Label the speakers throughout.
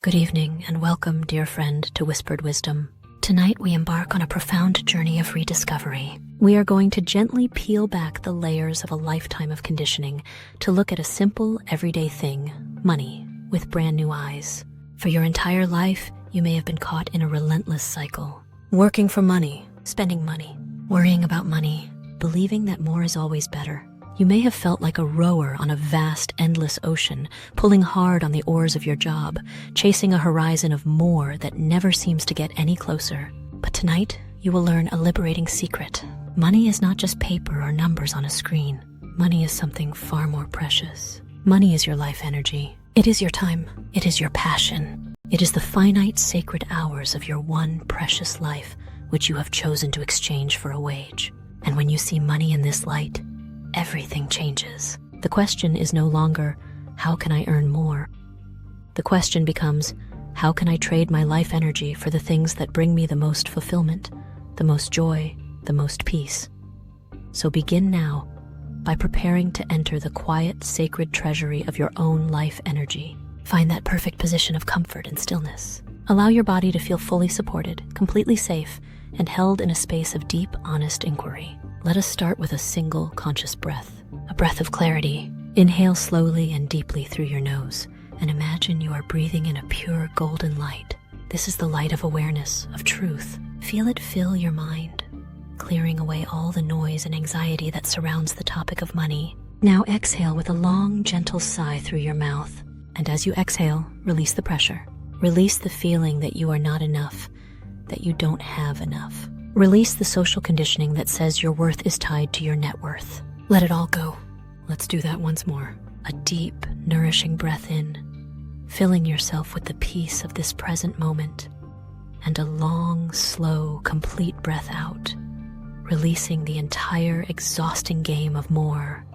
Speaker 1: Good evening and welcome, dear friend, to Whispered Wisdom. Tonight we embark on a profound journey of rediscovery. We are going to gently peel back the layers of a lifetime of conditioning to look at a simple, everyday thing, money, with brand new eyes. For your entire life, you may have been caught in a relentless cycle. Working for money, spending money, worrying about money, believing that more is always better. You may have felt like a rower on a vast, endless ocean, pulling hard on the oars of your job, chasing a horizon of more that never seems to get any closer. But tonight, you will learn a liberating secret. Money is not just paper or numbers on a screen. Money is something far more precious. Money is your life energy. It is your time. It is your passion. It is the finite, sacred hours of your one precious life, which you have chosen to exchange for a wage. And when you see money in this light, everything changes. The question is no longer, how can I earn more? The question becomes, how can I trade my life energy for the things that bring me the most fulfillment, the most joy, the most peace? So begin now by preparing to enter the quiet, sacred treasury of your own life energy. Find that perfect position of comfort and stillness. Allow your body to feel fully supported, completely safe, and held in a space of deep, honest inquiry. Let us start with a single conscious breath, a breath of clarity. Inhale slowly and deeply through your nose, and imagine you are breathing in a pure golden light. This is the light of awareness, of truth. Feel it fill your mind, clearing away all the noise and anxiety that surrounds the topic of money. Now exhale with a long, gentle sigh through your mouth. And as you exhale, release the pressure. Release the feeling that you are not enough, that you don't have enough. Release the social conditioning that says your worth is tied to your net worth. Let it all go. Let's do that once more. A deep, nourishing breath in, filling yourself with the peace of this present moment, and a long, slow, complete breath out, releasing the entire exhausting game of more.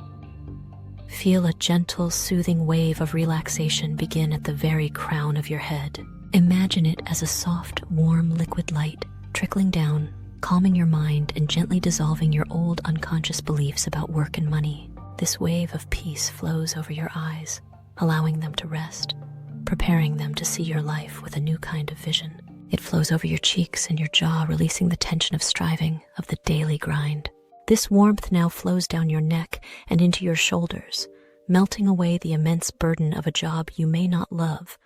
Speaker 1: Feel a gentle, soothing wave of relaxation begin at the very crown of your head. Imagine it as a soft, warm liquid light trickling down, calming your mind and gently dissolving your old unconscious beliefs about work and money. This wave of peace flows over your eyes, allowing them to rest, preparing them to see your life with a new kind of vision. It flows over your cheeks and your jaw, releasing the tension of striving, of the daily grind. This warmth now flows down your neck and into your shoulders, melting away the immense burden of a job you may not love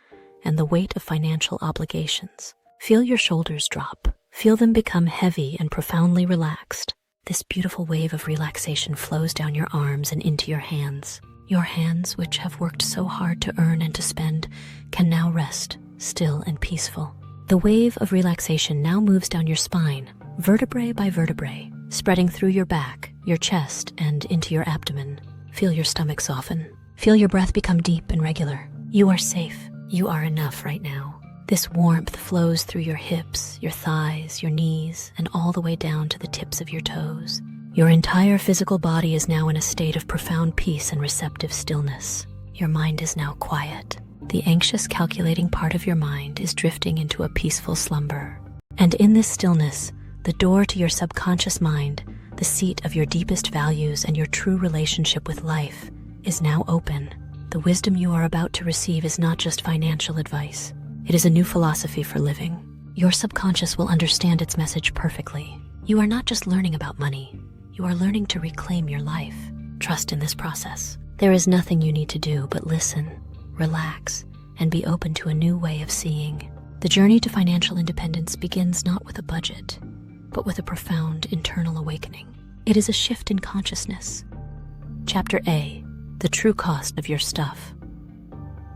Speaker 1: and the weight of financial obligations. Feel your shoulders drop. Feel them become heavy and profoundly relaxed. This beautiful wave of relaxation flows down your arms and into your hands. Your hands, which have worked so hard to earn and to spend, can now rest, still and peaceful. The wave of relaxation now moves down your spine, vertebrae by vertebrae, spreading through your back, your chest, and into your abdomen. Feel your stomach soften. Feel your breath become deep and regular. You are safe. You are enough right now. This warmth flows through your hips, your thighs, your knees, and all the way down to the tips of your toes. Your entire physical body is now in a state of profound peace and receptive stillness. Your mind is now quiet. The anxious, calculating part of your mind is drifting into a peaceful slumber. And in this stillness, the door to your subconscious mind, the seat of your deepest values and your true relationship with life, is now open. The wisdom you are about to receive is not just financial advice. It is a new philosophy for living. Your subconscious will understand its message perfectly. You are not just learning about money. You are learning to reclaim your life. Trust in this process. There is nothing you need to do but listen, relax, and be open to a new way of seeing. The journey to financial independence begins not with a budget, but with a profound internal awakening. It is a shift in consciousness. Chapter A: The True Cost of Your Stuff.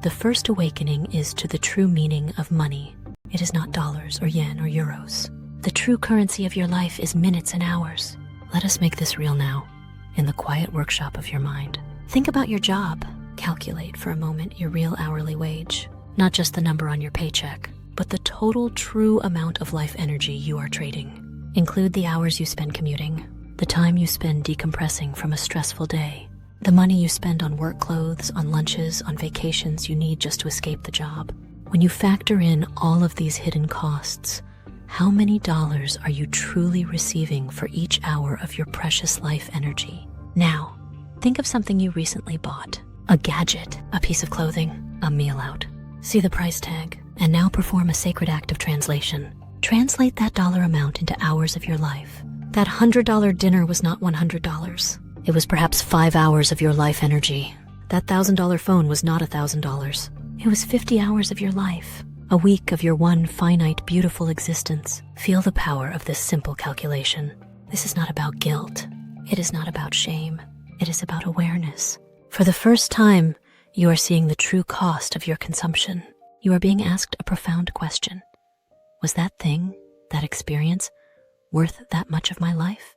Speaker 1: The first awakening is to the true meaning of money. It is not dollars or yen or euros. The true currency of your life is minutes and hours. Let us make this real now, in the quiet workshop of your mind. Think about your job. Calculate for a moment your real hourly wage. Not just the number on your paycheck, but the total true amount of life energy you are trading. Include the hours you spend commuting, the time you spend decompressing from a stressful day, the money you spend on work clothes, on lunches, on vacations you need just to escape the job. When you factor in all of these hidden costs, how many dollars are you truly receiving for each hour of your precious life energy? Now, think of something you recently bought. A gadget, a piece of clothing, a meal out. See the price tag. And now perform a sacred act of translation. Translate that dollar amount into hours of your life. That $100 dinner was not $100. It was perhaps 5 hours of your life energy. That $1,000 phone was not $1,000. It was 50 hours of your life. A week of your one finite, beautiful existence. Feel the power of this simple calculation. This is not about guilt. It is not about shame. It is about awareness. For the first time, you are seeing the true cost of your consumption. You are being asked a profound question. Was that thing, that experience, worth that much of my life?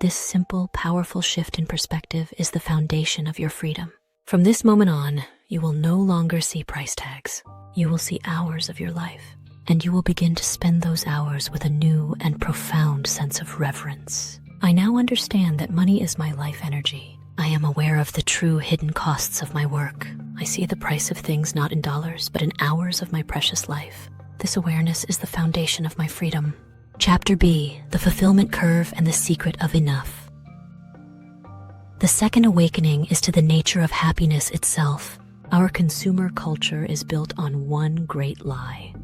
Speaker 1: This simple, powerful shift in perspective is the foundation of your freedom. From this moment on, you will no longer see price tags. You will see hours of your life, and you will begin to spend those hours with a new and profound sense of reverence. I now understand that money is my life energy. I am aware of the true hidden costs of my work. I see the price of things not in dollars, but in hours of my precious life. This awareness is the foundation of my freedom. Chapter B, the fulfillment curve and the secret of enough. The second awakening is to the nature of happiness itself. Our consumer culture is built on one great lie,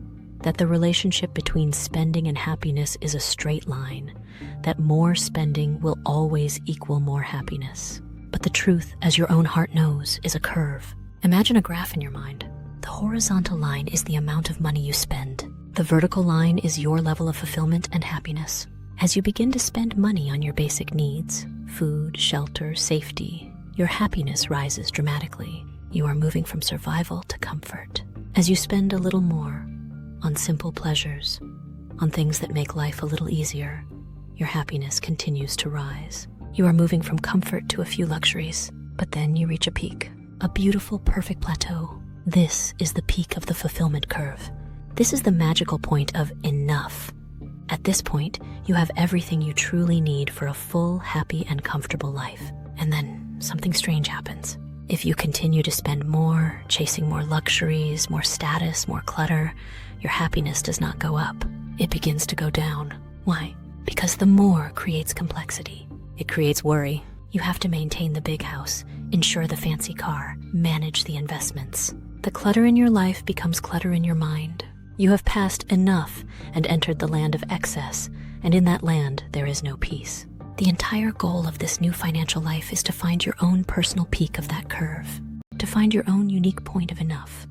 Speaker 1: that the relationship between spending and happiness is a straight line, that more spending will always equal more happiness. But the truth, as your own heart knows, is a curve. Imagine a graph in your mind. The horizontal line is the amount of money you spend. The vertical line is your level of fulfillment and happiness. As you begin to spend money on your basic needs, food, shelter, safety, your happiness rises dramatically. You are moving from survival to comfort. As you spend a little more on simple pleasures, on things that make life a little easier, your happiness continues to rise. You are moving from comfort to a few luxuries, but then you reach a peak, a beautiful, perfect plateau. This is the peak of the fulfillment curve. This is the magical point of enough. At this point, you have everything you truly need for a full, happy, and comfortable life. And then something strange happens. If you continue to spend more, chasing more luxuries, more status, more clutter, your happiness does not go up. It begins to go down. Why? Because the more creates complexity. It creates worry. You have to maintain the big house, insure the fancy car, manage the investments. The clutter in your life becomes clutter in your mind. You have passed enough and entered the land of excess, and in that land there is no peace. The entire goal of this new financial life is to find your own personal peak of that curve, to find your own unique point of enough.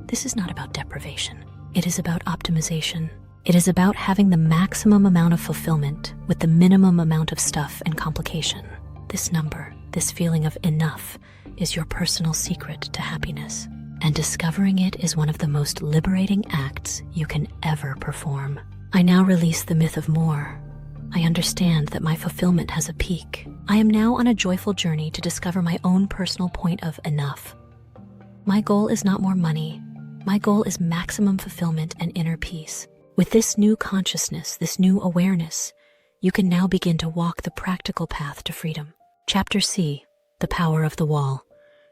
Speaker 1: This is not about deprivation. It is about optimization. It is about having the maximum amount of fulfillment with the minimum amount of stuff and complication. This number, this feeling of enough, is your personal secret to happiness. And discovering it is one of the most liberating acts you can ever perform. I now release the myth of more. I understand that my fulfillment has a peak. I am now on a joyful journey to discover my own personal point of enough. My goal is not more money. My goal is maximum fulfillment and inner peace. With this new consciousness, this new awareness, you can now begin to walk the practical path to freedom. Chapter C, the power of the wall.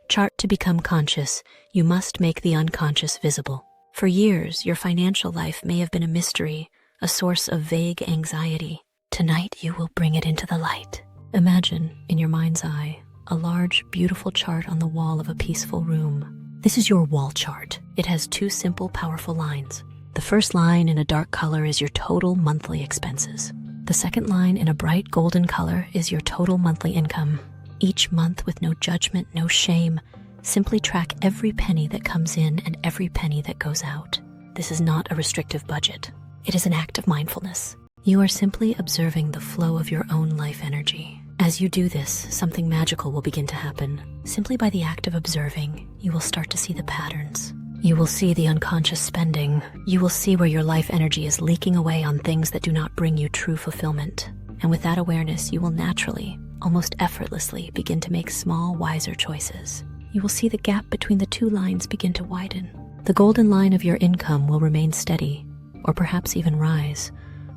Speaker 1: Chart to become conscious, you must make the unconscious visible. For years, your financial life may have been a mystery, a source of vague anxiety. Tonight, you will bring it into the light. Imagine, in your mind's eye, a large, beautiful chart on the wall of a peaceful room. This is your wall chart. It has two simple, powerful lines. The first line in a dark color is your total monthly expenses. The second line in a bright golden color is your total monthly income. Each month, with no judgment, no shame, simply track every penny that comes in and every penny that goes out. This is not a restrictive budget. It is an act of mindfulness. You are simply observing the flow of your own life energy. As you do this, something magical will begin to happen. Simply by the act of observing, you will start to see the patterns. You will see the unconscious spending. You will see where your life energy is leaking away on things that do not bring you true fulfillment. And with that awareness, you will naturally, almost effortlessly, begin to make small, wiser choices. You will see the gap between the two lines begin to widen. The golden line of your income will remain steady, or perhaps even rise,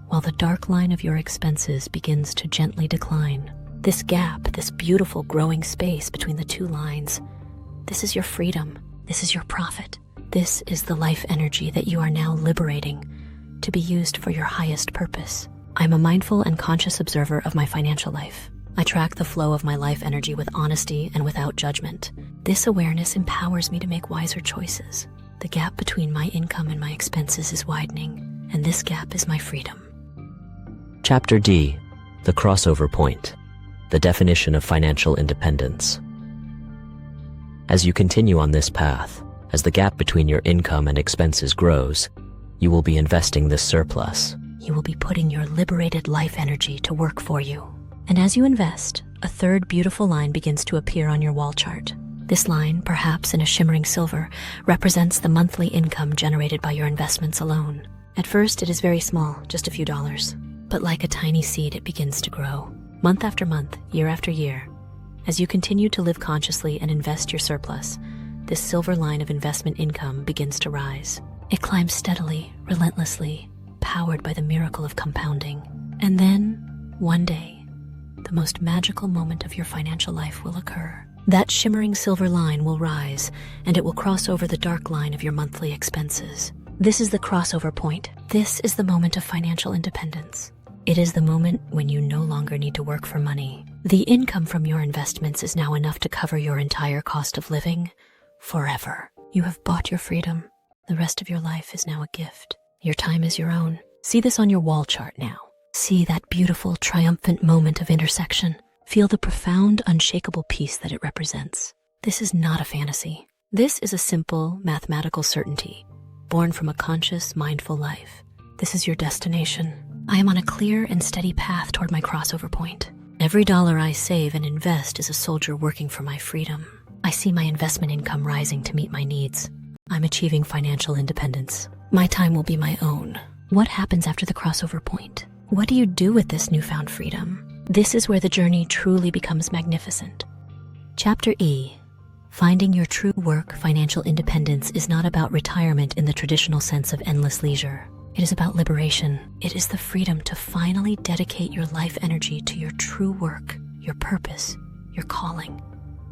Speaker 1: while the dark line of your expenses begins to gently decline. This gap, this beautiful growing space between the two lines, this is your freedom. This is your profit. This is the life energy that you are now liberating to be used for your highest purpose. I'm a mindful and conscious observer of my financial life. I track the flow of my life energy with honesty and without judgment. This awareness empowers me to make wiser choices. The gap between my income and my expenses is widening, and this gap is my freedom.
Speaker 2: Chapter D. The crossover point. The definition of financial independence. As you continue on this path, as the gap between your income and expenses grows, you will be investing this surplus.
Speaker 1: You will be putting your liberated life energy to work for you. And as you invest, a third beautiful line begins to appear on your wall chart. This line, perhaps in a shimmering silver, represents the monthly income generated by your investments alone. At first, it is very small, just a few dollars. But like a tiny seed, it begins to grow. Month after month, year after year. As you continue to live consciously and invest your surplus, this silver line of investment income begins to rise. It climbs steadily, relentlessly, powered by the miracle of compounding. And then, one day, the most magical moment of your financial life will occur. That shimmering silver line will rise, and it will cross over the dark line of your monthly expenses. This is the crossover point. This is the moment of financial independence. It is the moment when you no longer need to work for money. The income from your investments is now enough to cover your entire cost of living forever. You have bought your freedom. The rest of your life is now a gift. Your time is your own. See this on your wall chart now. See that beautiful, triumphant moment of intersection. Feel the profound, unshakable peace that it represents. This is not a fantasy. This is a simple, mathematical certainty, born from a conscious, mindful life. This is your destination. I am on a clear and steady path toward my crossover point. Every dollar I save and invest is a soldier working for my freedom. I see my investment income rising to meet my needs. I'm achieving financial independence. My time will be my own. What happens after the crossover point? What do you do with this newfound freedom? This is where the journey truly becomes magnificent. Chapter E. Finding your true work. Financial independence is not about retirement in the traditional sense of endless leisure. It is about liberation. It is the freedom to finally dedicate your life energy to your true work, your purpose, your calling,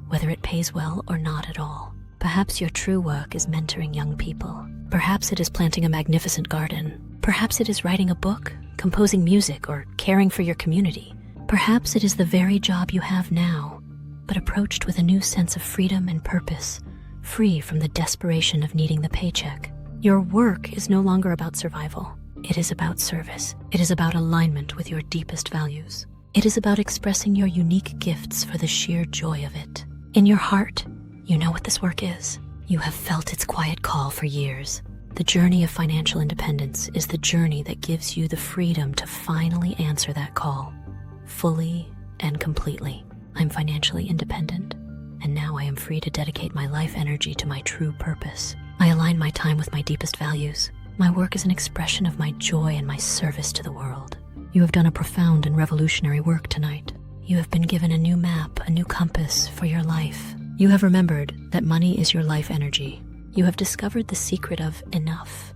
Speaker 1: whether it pays well or not at all. Perhaps your true work is mentoring young people. Perhaps it is planting a magnificent garden. Perhaps it is writing a book, composing music, or caring for your community. Perhaps it is the very job you have now, but approached with a new sense of freedom and purpose, free from the desperation of needing the paycheck. Your work is no longer about survival. It is about service. It is about alignment with your deepest values. It is about expressing your unique gifts for the sheer joy of it. In your heart, you know what this work is. You have felt its quiet call for years. The journey of financial independence is the journey that gives you the freedom to finally answer that call, fully and completely. I'm financially independent, and now I am free to dedicate my life energy to my true purpose. I align my time with my deepest values. My work is an expression of my joy and my service to the world. You have done a profound and revolutionary work tonight. You have been given a new map, a new compass for your life. You have remembered that money is your life energy. You have discovered the secret of enough.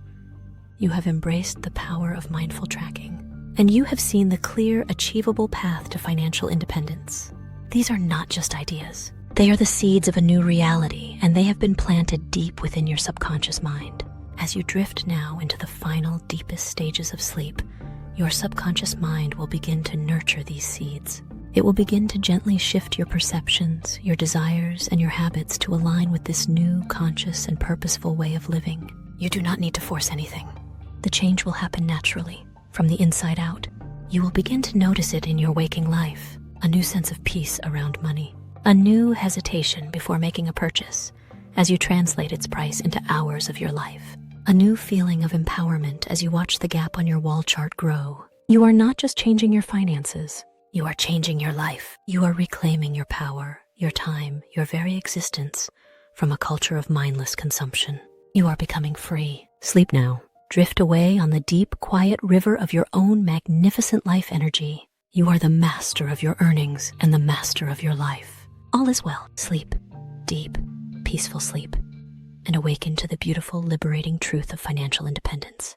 Speaker 1: You have embraced the power of mindful tracking. And you have seen the clear, achievable path to financial independence. These are not just ideas. They are the seeds of a new reality, and they have been planted deep within your subconscious mind. As you drift now into the final, deepest stages of sleep, your subconscious mind will begin to nurture these seeds. It will begin to gently shift your perceptions, your desires, and your habits to align with this new, conscious, and purposeful way of living. You do not need to force anything. The change will happen naturally, from the inside out. You will begin to notice it in your waking life, a new sense of peace around money, a new hesitation before making a purchase as you translate its price into hours of your life, a new feeling of empowerment as you watch the gap on your wall chart grow. You are not just changing your finances, you are changing your life. You are reclaiming your power, your time, your very existence from a culture of mindless consumption. You are becoming free. Sleep now. Drift away on the deep, quiet river of your own magnificent life energy. You are the master of your earnings and the master of your life. All is well. Sleep. Deep, peaceful sleep. And awaken to the beautiful, liberating truth of financial independence.